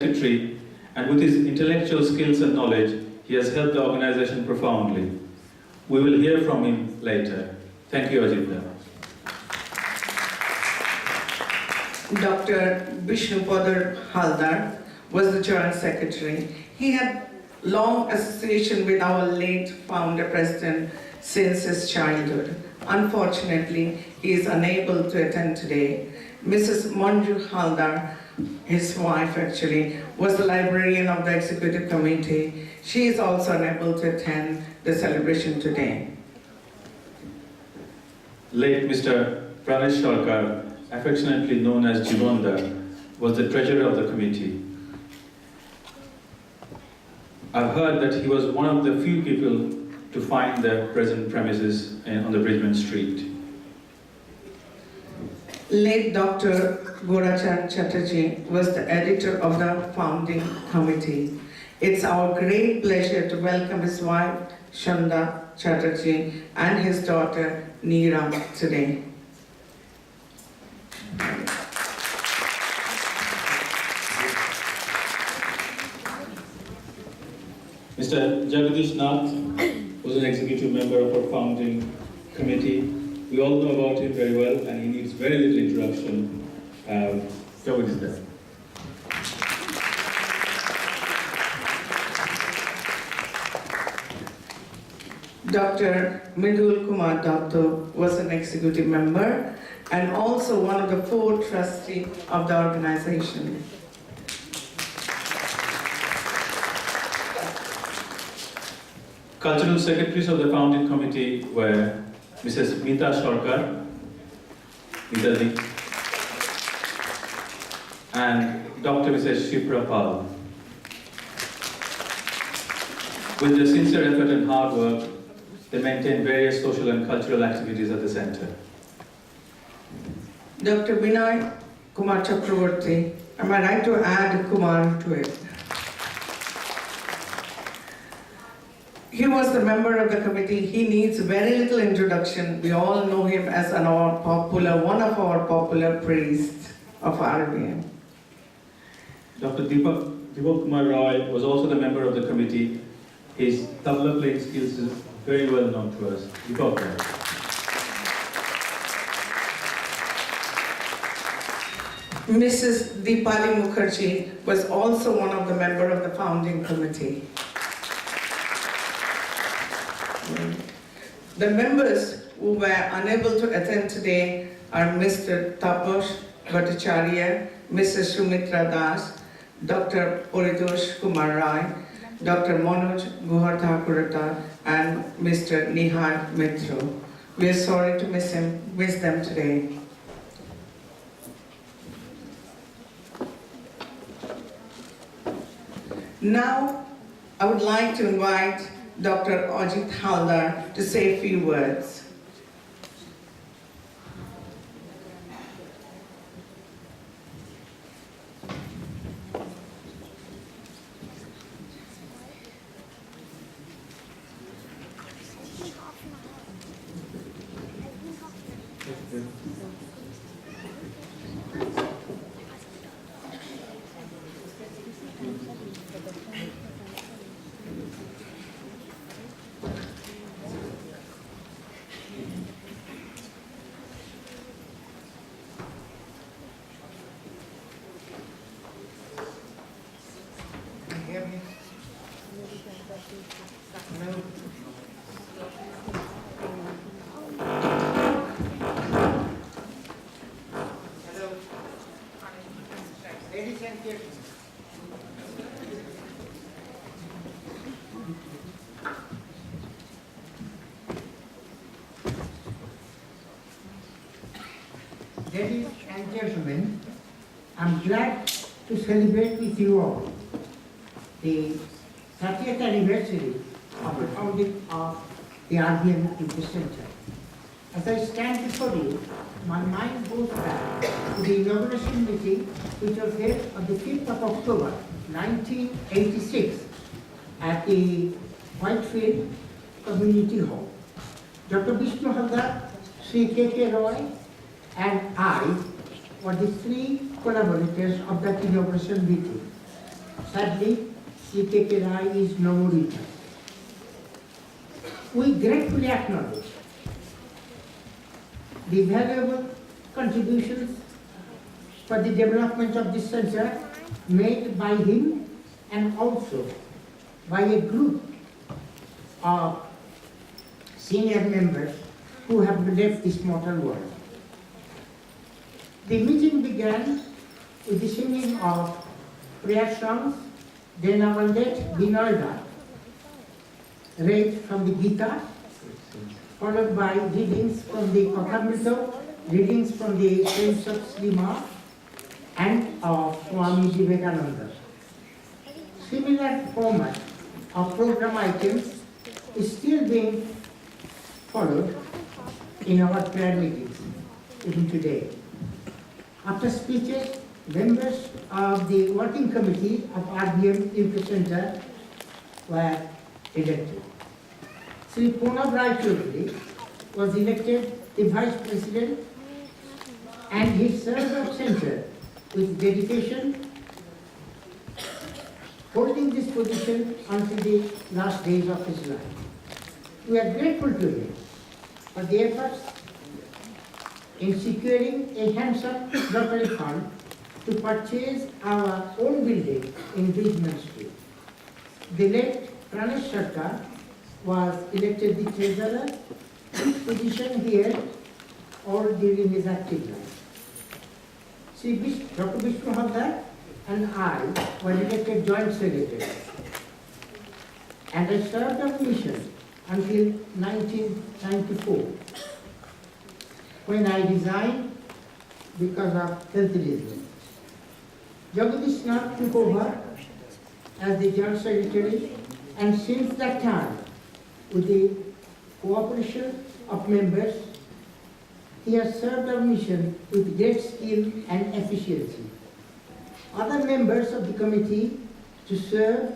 Secretary, and with his intellectual skills and knowledge, he has helped the organization profoundly. We will hear from him later. Thank you, Ajitha. Dr. Vishnupadar Haldar was the Joint Secretary. He had long association with our late founder president since his childhood. Unfortunately, he is unable to attend today. Mrs. Manju Haldar, his wife actually, was the librarian of the executive committee. She is also unable to attend the celebration today. Late Mr. Pranesh Sarkar, affectionately known as Jivanda, was the treasurer of the committee. I've heard that he was one of the few people to find the present premises on the Bridgman Street. Late Dr. Gorachan Chatterjee was the editor of the founding committee. It's our great pleasure to welcome his wife, Shanda Chatterjee, and his daughter, Neera, today. Mr. Jagadish Nath was an executive member of our founding committee. We all know about him very well, and he needs very little introduction. Jagadish there. Dr. Midul Kumar Datto was an executive member and also one of the 4 trustees of the organization. Cultural secretaries of the founding committee were Mrs. Meeta Sarkar, Meeta Ji, and Dr. Mrs. Shipra Pal. With their sincere effort and hard work, they maintain various social and cultural activities at the center. Dr. Vinay Kumar Chakravarti, am I right to add Kumar to it? He was the member of the committee. He needs very little introduction. We all know him as one of our popular priests of RVM. Dr. Deepak Kumar Roy was also the member of the committee. His tabla playing skills is very well known to us. Deepak. Mrs. Deepali Mukherjee was also one of the members of the founding committee. The members who were unable to attend today are Mr. Taposh Bhattacharya, Mrs. Sumitra Das, Dr. Puridosh Kumar Rai, Dr. Manoj Guhar Thakurata, and Mr. Nihar Mitro. We are sorry to miss them today. Now, I would like to invite Dr. Ajit Haldar to say a few words. Ladies and gentlemen, ladies and gentlemen, I'm glad to celebrate with you all the 30th anniversary of the founding of the RVM30 Center. As I stand before you, my mind goes back to the inauguration meeting which was held on the 5th of October 1986 at the Whitefield Community Hall. Dr. Vishnu Haldar, Sri K.K. Roy, and I were the three collaborators of that inauguration meeting. sadly, CKK Rai is no more with us. We gratefully acknowledge the valuable contributions for the development of this center made by him and also by a group of senior members who have left this mortal world. The meeting began with the singing of prayer songs, then our late Binoyda read from the Gita, followed by readings from the Kakamrita, readings from the Saints of Srima, and of Swami Vivekananda. Similar format of program items is still being followed in our prayer meetings, even today. After speeches, members of the working committee of RVM30 Center were elected. Sri Purnab Rai Chaudhary was elected the Vice President, and he served our center with dedication, holding this position until the last days of his life. We are grateful to him for the efforts in securing a handsome lottery fund to purchase our own building in Bridgeman Street. The late Pranesh Sarkar was elected the treasurer, whose position he held all during his active life. Dr. Vishnu Havdar and I were elected joint secretaries, and I served on mission until 1994, when I resigned because of health reasons. Jagadish Nath took over as the joint secretary, and since that time, with the cooperation of members, he has served our mission with great skill and efficiency. Other members of the committee to serve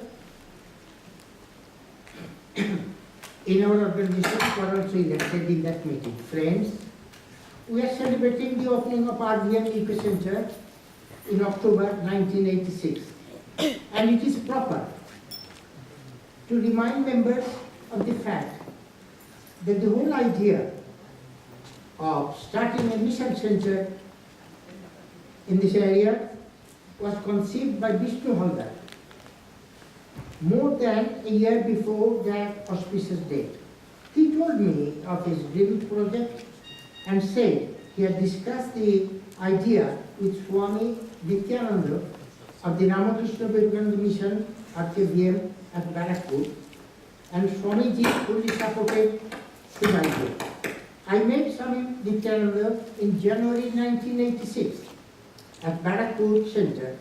in our organization were also elected in that meeting. Friends, we are celebrating the opening of RVM30 Center in October 1986, and it is proper to remind members of the fact that the whole idea of starting a mission center in this area was conceived by Vishnu Havdar more than a year before that auspicious date. He told me of his dream project and said he had discussed the idea with Swami Nityananda of the Ramakrishna Vivekananda Mission RVM at Barakpur, and Swamiji fully supported his idea. I met Swami Nityananda in January 1986 at Barakpur Center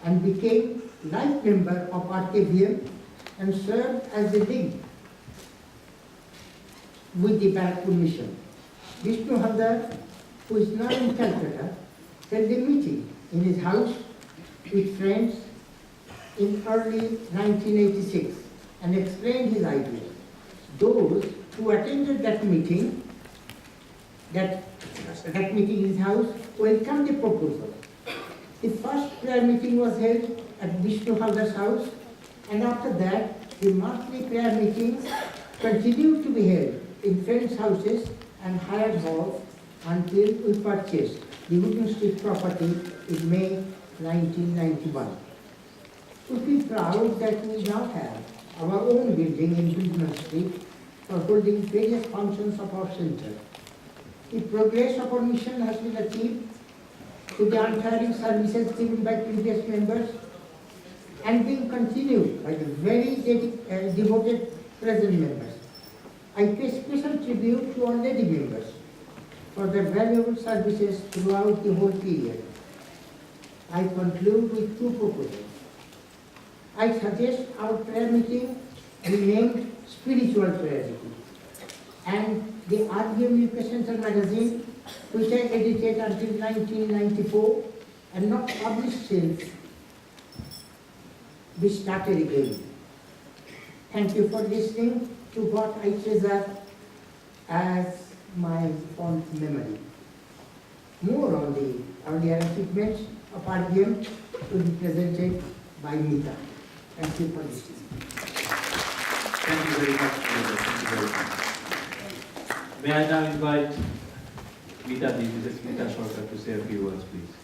and became life member of RKVM and served as the link with the Barakpur mission. Vishnu Havdar, who is now in Calcutta, held a meeting in his house with friends in early 1986 and explained his idea. Those who attended that meeting in his house welcomed the proposal. The first prayer meeting was held at Vishnu Havdar's house, and after that, the monthly prayer meetings continued to be held in friends' houses and hired halls until we purchased the Woodland Street property in May 1991. We feel proud that we now have our own building in Woodland Street for holding various functions of our center. The progress of our mission has been achieved with the untiring services given by previous members and being continued by the very devoted present members. I pay special tribute to our lady members for their valuable services throughout the whole period. I conclude with two proposals. I suggest our prayer meeting be named Spiritual Prayer Meeting, and the RVM30 Center magazine, which I edited until 1994 and not published since, be started again. Thank you for listening to what I treasure as my fond memory. More on the earlier achievements of RVM will be presented by Mita. Thank you for listening. Thank you very much, Brother. Thank you very much. May I now invite Mrs. Mita Sarkar to say a few words, please.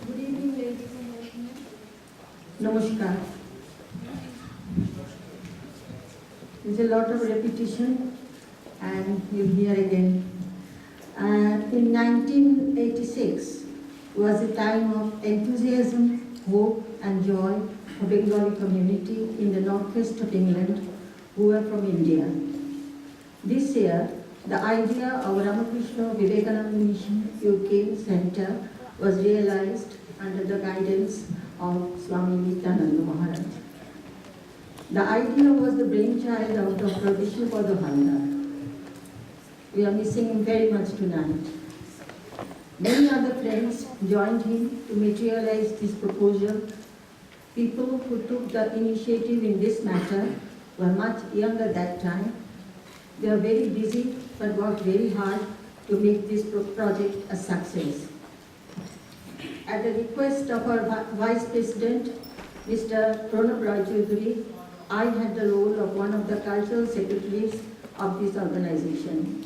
Good evening, ladies and gentlemen. Namaskar. There's a lot of repetition and you'll hear again. In 1986 was a time of enthusiasm, hope and joy for Bengali community in the northwest of England who were from India. This year, the idea of Ramakrishna Vivekananda Mission UK Center was realized under the guidance of Swami Nityananda Maharaj. The idea was the brainchild of Dr. Vishnupada Haldar. We are missing him very much tonight. Many other friends joined him to materialize this proposal. People who took the initiative in this matter were much younger that time. They are very busy but worked very hard to make this project a success. At the request of our Vice President, Mr. Pranab Roy Choudhury, I had the role of one of the cultural secretaries of this organization.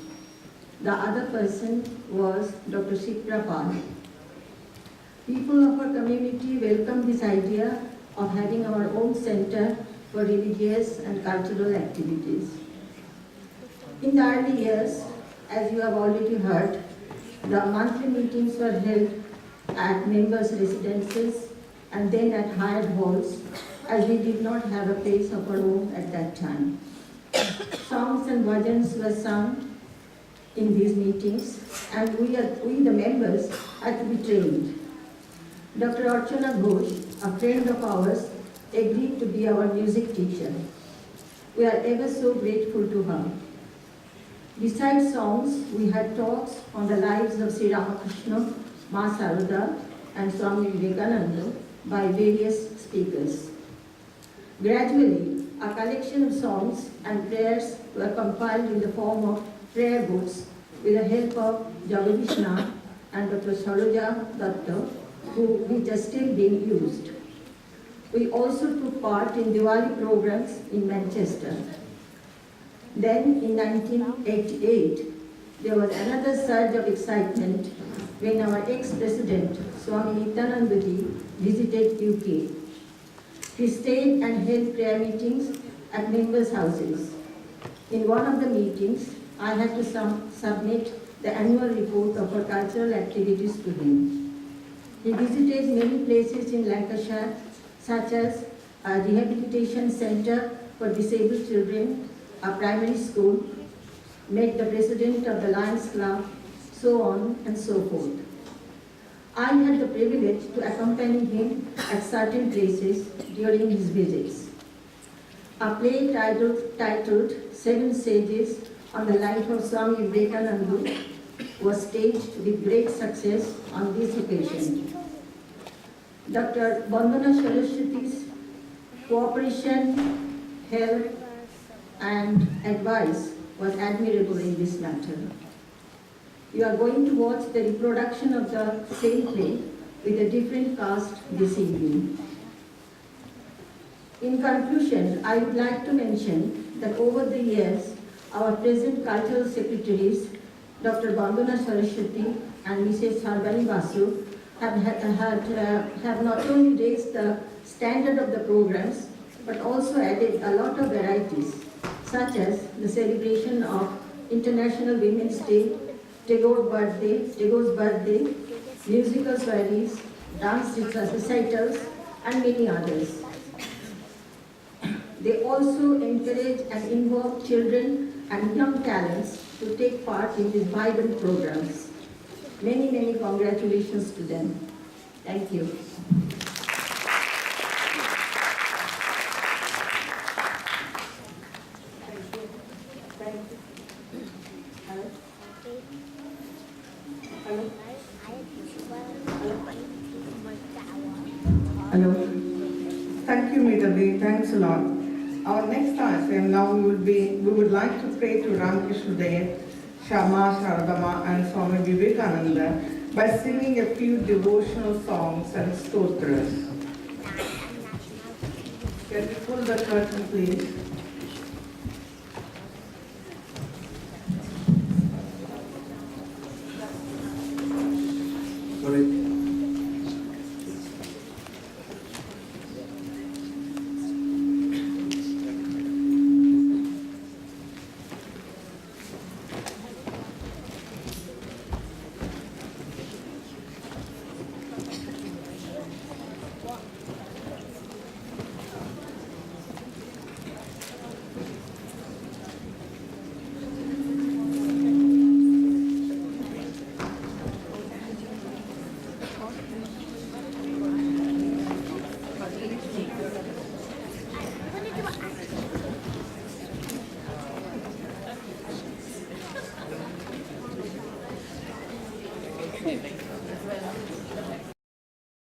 The other person was Dr. Shikra Pal. People of our community welcomed this idea of having our own center for religious and cultural activities. In the early years, as you have already heard, the monthly meetings were held at members' residences and then at hired halls, as we did not have a place of our own at that time. Songs and bhajans were sung in these meetings, and we the members had to be trained. Dr. Archana Ghosh, a friend of ours, agreed to be our music teacher. We are ever so grateful to her. Besides songs, we had talks on the lives of Sri Ramakrishna, Ma Sarada and Swami Vivekananda by various speakers. Gradually, a collection of songs and prayers were compiled in the form of prayer books with the help of Jagadish Nath and Dr. Saroja Datta, which are still being used. We also took part in Diwali programs in Manchester. Then, in 1988, there was another surge of excitement when our ex-president, Swami Nityananda Ji, visited UK. He stayed and held prayer meetings at members' houses. In one of the meetings, I had to submit the annual report of our cultural activities to him. He visited many places in Lancashire, such as a rehabilitation center for disabled children, a primary school, met the president of the Lions Club, so on and so forth. I had the privilege to accompany him at certain places during his visits. A play titled Seven Sages on the life of Swami Vivekananda was staged with great success on this occasion. Dr. Bandana Saraswati's cooperation, help, and advice was admirable in this matter. You are going to watch the reproduction of the same play with a different cast this evening. In conclusion, I would like to mention that over the years, our present cultural secretaries, Dr. Bandana Saraswati and Mrs. Sarbani Basu, have not only raised the standard of the programs, but also added a lot of varieties, such as the celebration of International Women's Day, Tagore's birthday, musical soirees, dance recitals, and many others. They also encourage and involve children and young talents to take part in these vibrant programs. Many, many congratulations to them. Thank you. Thank you. Hello. Thank you, Meetabi. Thanks a lot. Our next item now we would like to pray to Ramakrishna Dev, Shama, Sharadama, and Swami Vivekananda by singing a few devotional songs and stotras. Can we pull the curtain, please? Thank you.